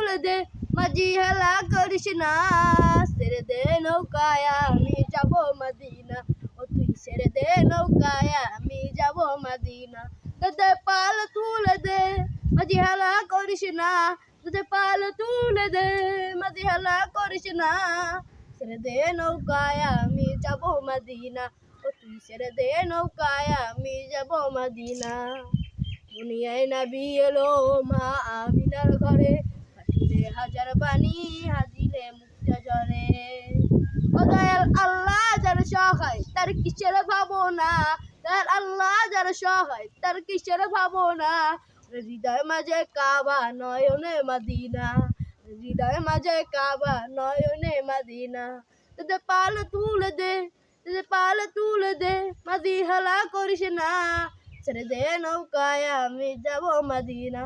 তুলে দে মাঝি হেলা করিস না ছেড়ে দে নৌকায় আমি যাব মদিনা ও তুই ছেড়ে দে নৌকায় আমি যাব মদিনা দে পাল তুলে দে মাঝি হেলা করিস না দে পাল তুলে দে মাঝি হেলা করিস না ছেড়ে দে নৌকায় আমি যাব মদিনা ও তুই ছেড়ে দে নৌকায় আমি যাব মদিনা দুনিয়ায় নবী এলো মা আমিনার ঘরে কাটিলে হাজার বাণী হাজিলে মুক্তা ঝরে ও দয়াল আল্লাহ যার সহায় তার কিসের ভাবনা দয়াল আল্লাহ যার সহায় তার কিসের ভাবনা হৃদয় মাঝে কাবা নয়নে মদিনা হৃদয় মাঝে কাবা নয়নে মদিনা দে পাল তুলে দে পাল তুলে দে মাঝি হেলা করিস না ছেড়ে দে নৌকায় আমি যাব মদিনা।